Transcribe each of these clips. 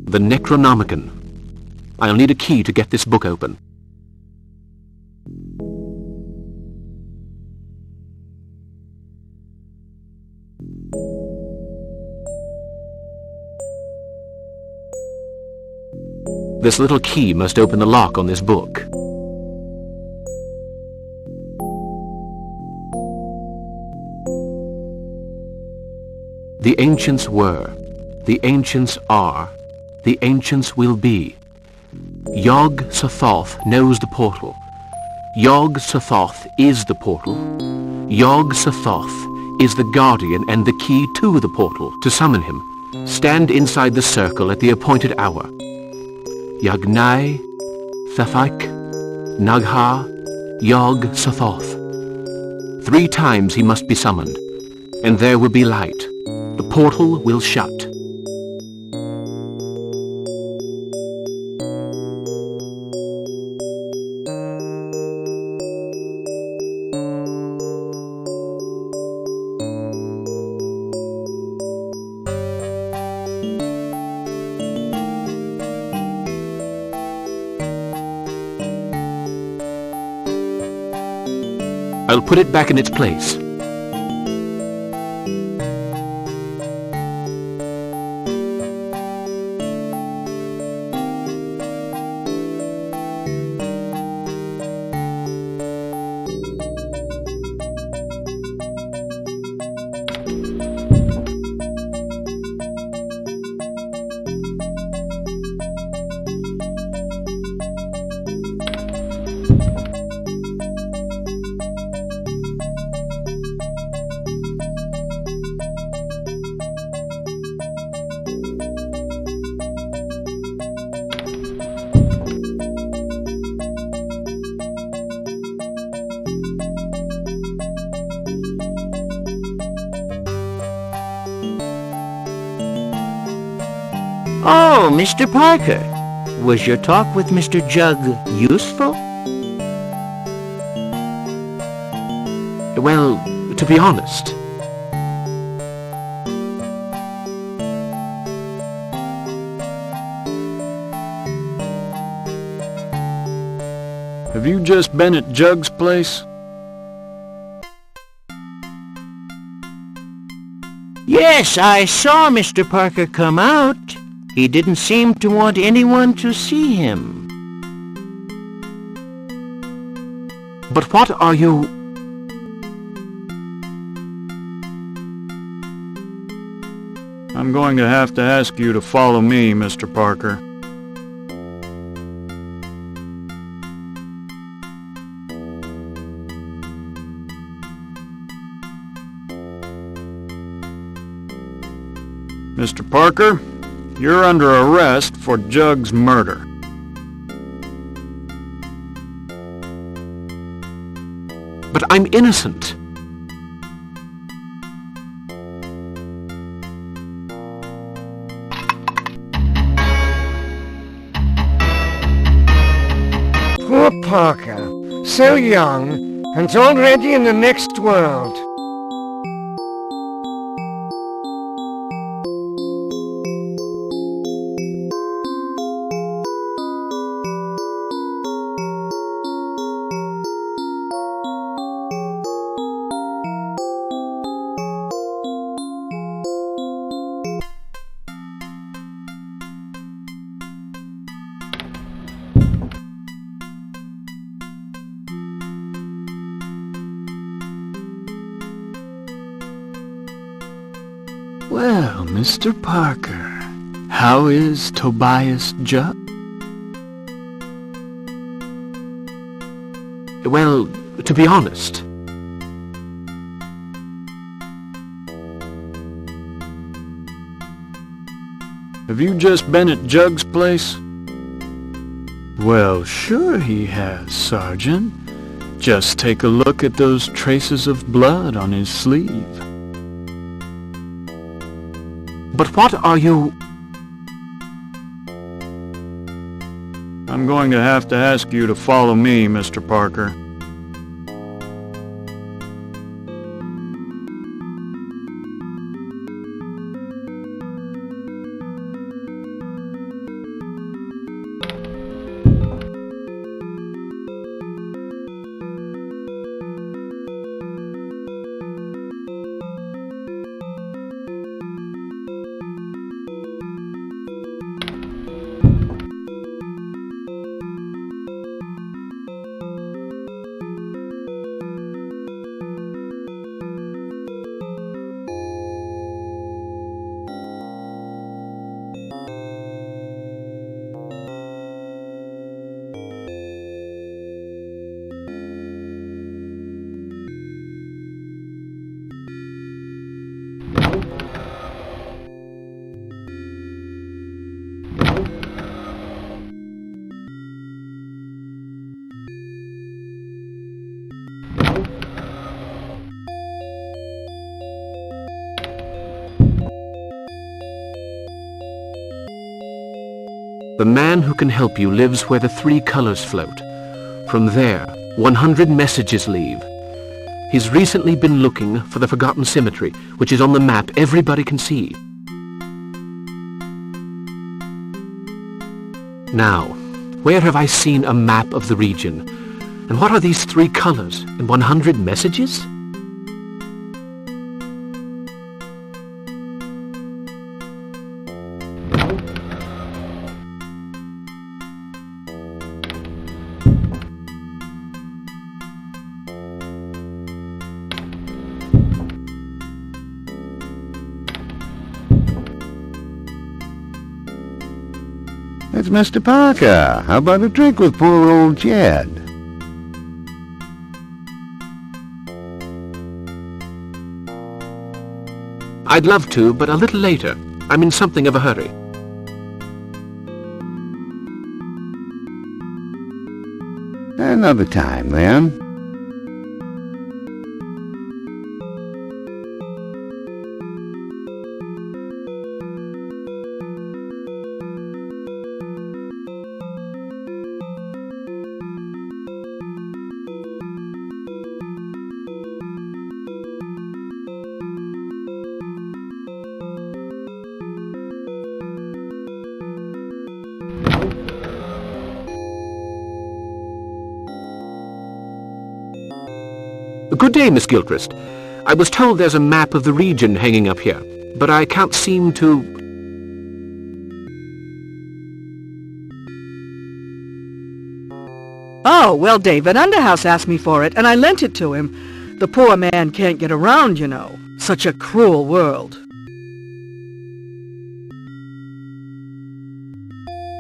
The Necronomicon. I'll need a key to get this book open. This little key must open the lock on this book. The ancients were, the ancients are, the ancients will be. Yog-Sothoth knows the portal. Yog-Sothoth is the portal. Yog-Sothoth is the guardian and the key to the portal. To summon him, stand inside the circle at the appointed hour. Yagnai, Thafik, Nagha, Yog-Sothoth. 3 times he must be summoned, and there will be light. The portal will shut. I'll put it back in its place. Oh, Mr. Parker, was your talk with Mr. Jug useful? Well, to be honest, have you just been at Jug's place? Yes, I saw Mr. Parker come out. He didn't seem to want anyone to see him. but what are you... I'm going to have to ask you to follow me, Mr. Parker. Mr. Parker, you're under arrest for Jug's murder. But I'm innocent. Poor Parker, so young, and already in the next world. Well, Mr. Parker, how is Tobias Jug? Well, to be honest, Have you just been at Jug's place? Well, sure he has, Sergeant. Just take a look at those traces of blood on his sleeve. but what are you... I'm going to have to ask you to follow me, Mr. Parker. The man who can help you lives where the three colors float. From there, 100 messages leave. He's recently been looking for the forgotten cemetery, which is on the map everybody can see. Now, where have I seen a map of the region? And what are these three colors and 100 messages? It's Mr. Parker. How about a drink with poor old Jed? I'd love to, but a little later. I'm in something of a hurry. Another time, then. Good day, Miss Gilchrist. I was told there's a map of the region hanging up here, but I can't seem to... Oh, well, David Underhouse asked me for it, and I lent it to him. The poor man can't get around, you know. Such a cruel world.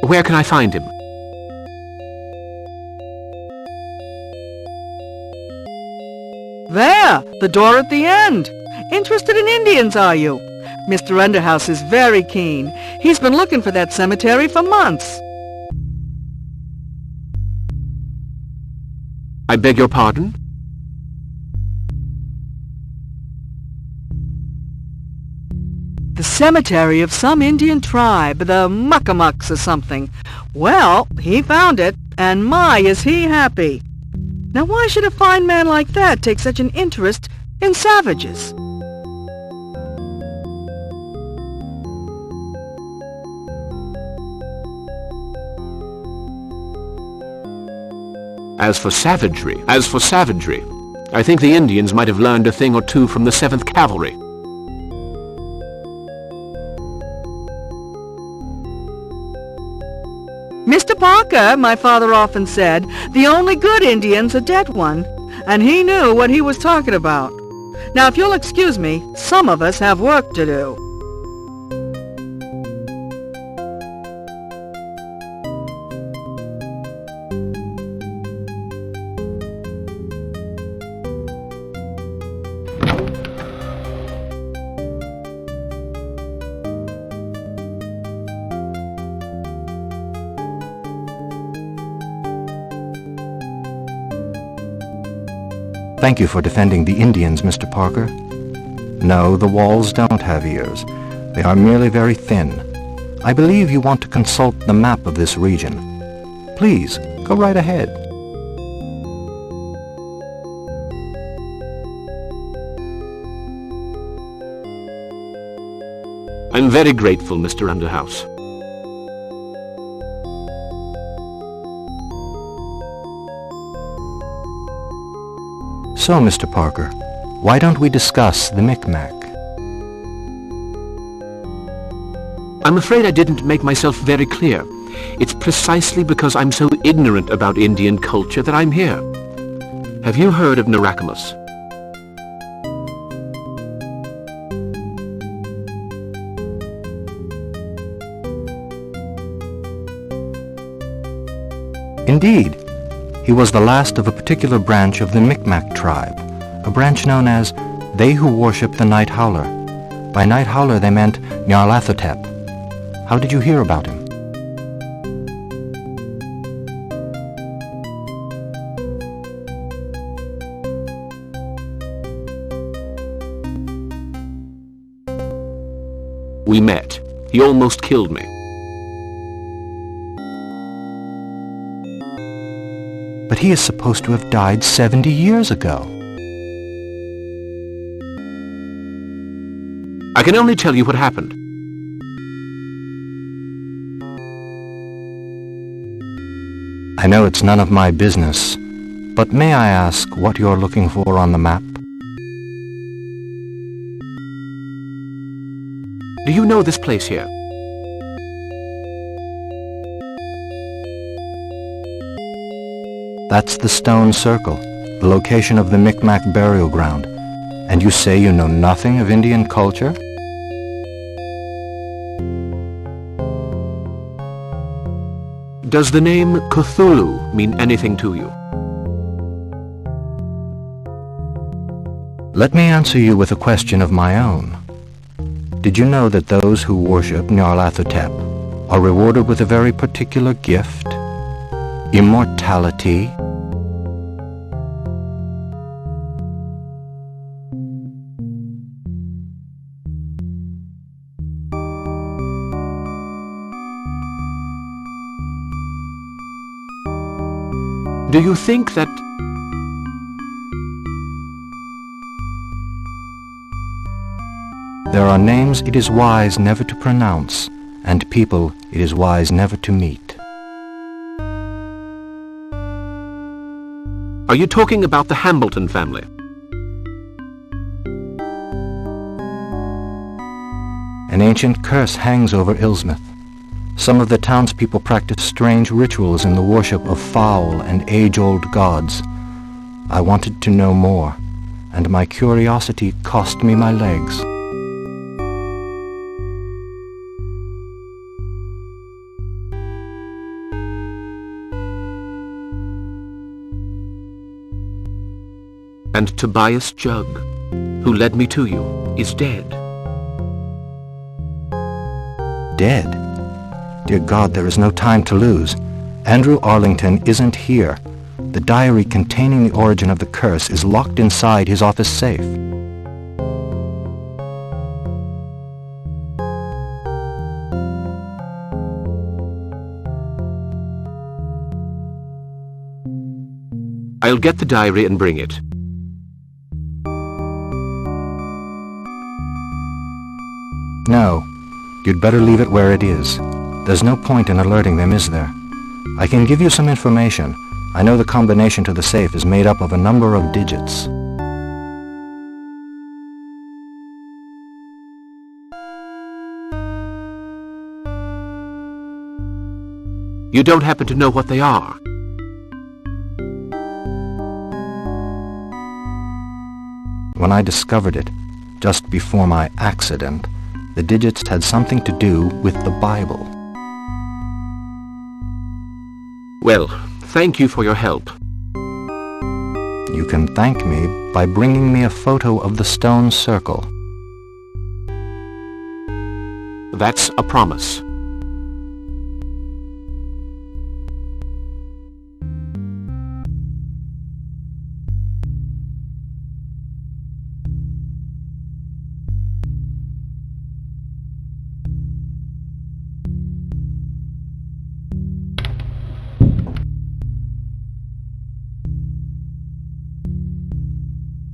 Where can I find him? There, the door at the end. Interested in Indians, are you? Mr. Underhouse is very keen. He's been looking for that cemetery for months. I beg your pardon? The cemetery of some Indian tribe, the Muckamucks or something. Well, he found it, and my, is he happy. Now why should a fine man like that take such an interest in savages? As for savagery, I think the Indians might have learned a thing or two from the 7th Cavalry. Mr. Parker, my father often said, the only good Indian's a dead one, and he knew what he was talking about. Now, if you'll excuse me, some of us have work to do. Thank you for defending the Indians, Mr. Parker. No, the walls don't have ears. They are merely very thin. I believe you want to consult the map of this region. Please, go right ahead. I'm very grateful, Mr. Underhouse. So, Mr. Parker, why don't we discuss the Micmac? I'm afraid I didn't make myself very clear. It's precisely because I'm so ignorant about Indian culture that I'm here. Have you heard of Narakamus? Indeed. He was the last of a particular branch of the Micmac tribe, a branch known as They Who Worship the Night Howler. By Night Howler they meant Nyarlathotep. How did you hear about him? We met. He almost killed me. But he is supposed to have died 70 years ago. I can only tell you what happened. I know it's none of my business, but may I ask what you're looking for on the map? Do you know this place here? That's the Stone Circle, the location of the Micmac burial ground. And you say you know nothing of Indian culture? Does the name Cthulhu mean anything to you? Let me answer you with a question of my own. Did you know that those who worship Nyarlathotep are rewarded with a very particular gift? Immortality? Do you think that... There are names it is wise never to pronounce, and people it is wise never to meet. Are you talking about the Hambleton family? An ancient curse hangs over Ilsmith. Some of the townspeople practice strange rituals in the worship of foul and age-old gods. I wanted to know more, and my curiosity cost me my legs. And Tobias Jug, who led me to you, is dead. Dead? Dear God, there is no time to lose. Andrew Arlington isn't here. The diary containing the origin of the curse is locked inside his office safe. I'll get the diary and bring it. No, you'd better leave it where it is. There's no point in alerting them, is there? I can give you some information. I know the combination to the safe is made up of a number of digits. You don't happen to know what they are? When I discovered it, just before my accident, the digits had something to do with the Bible. Well, thank you for your help. You can thank me by bringing me a photo of the Stone Circle. That's a promise.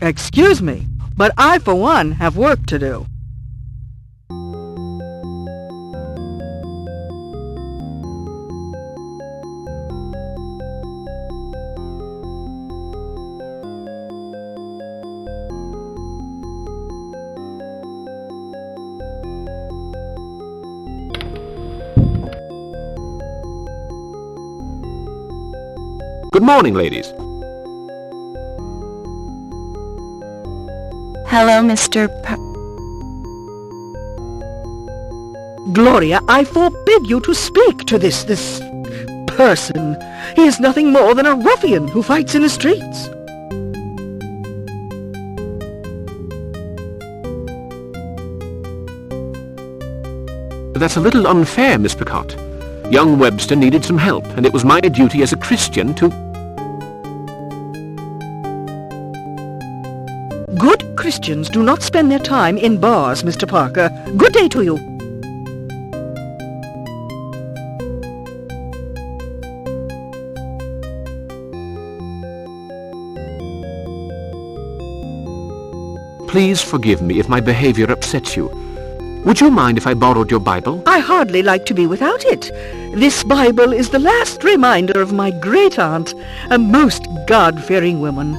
Excuse me, but I, for one, have work to do. Good morning, ladies. Hello, Mr. Gloria, I forbid you to speak to this person. He is nothing more than a ruffian who fights in the streets. That's a little unfair, Miss Picot. Young Webster needed some help, and it was my duty as a Christian to... Good Christians do not spend their time in bars, Mr. Parker. Good day to you. Please forgive me if my behavior upsets you. Would you mind if I borrowed your Bible? I hardly like to be without it. This Bible is the last reminder of my great-aunt, a most God-fearing woman.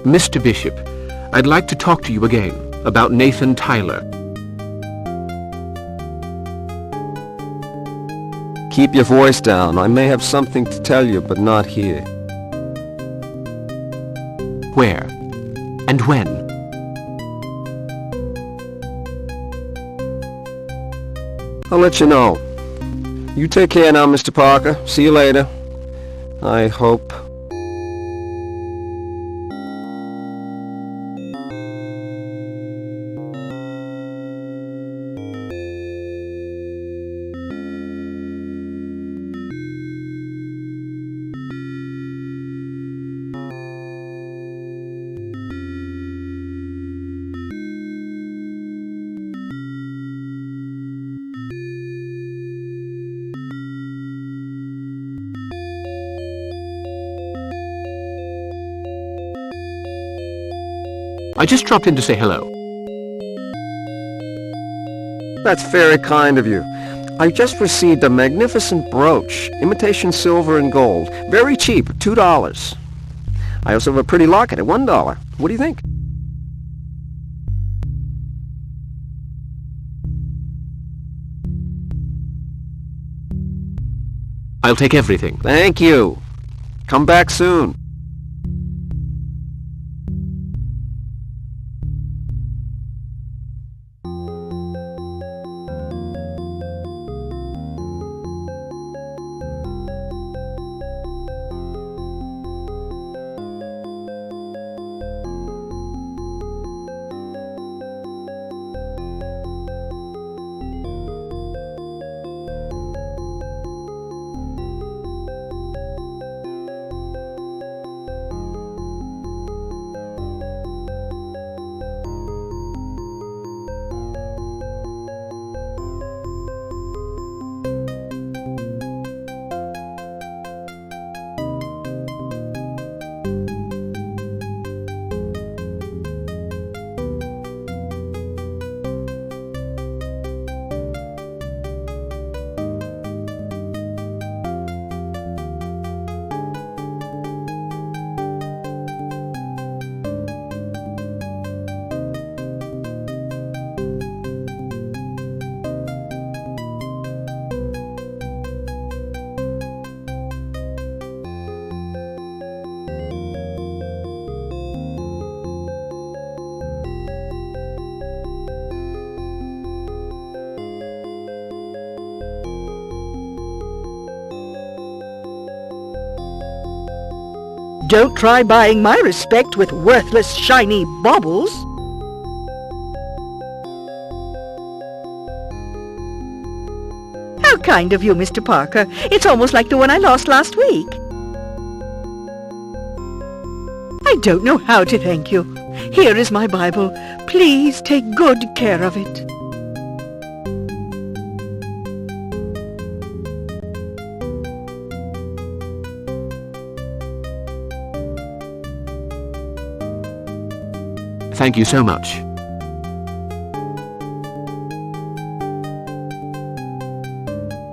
Mr. Bishop, I'd like to talk to you again about Nathan Tyler. Keep your voice down. I may have something to tell you, but not here. Where? And when? I'll let you know. You take care now, Mr. Parker. See you later. I hope. I just dropped in to say hello. That's very kind of you. I just received a magnificent brooch, imitation silver and gold. Very cheap, $2. I also have a pretty locket at $1. What do you think? I'll take everything. Thank you. Come back soon. Don't try buying my respect with worthless, shiny baubles. How kind of you, Mr. Parker. It's almost like the one I lost last week. I don't know how to thank you. Here is my Bible. Please take good care of it. Thank you so much.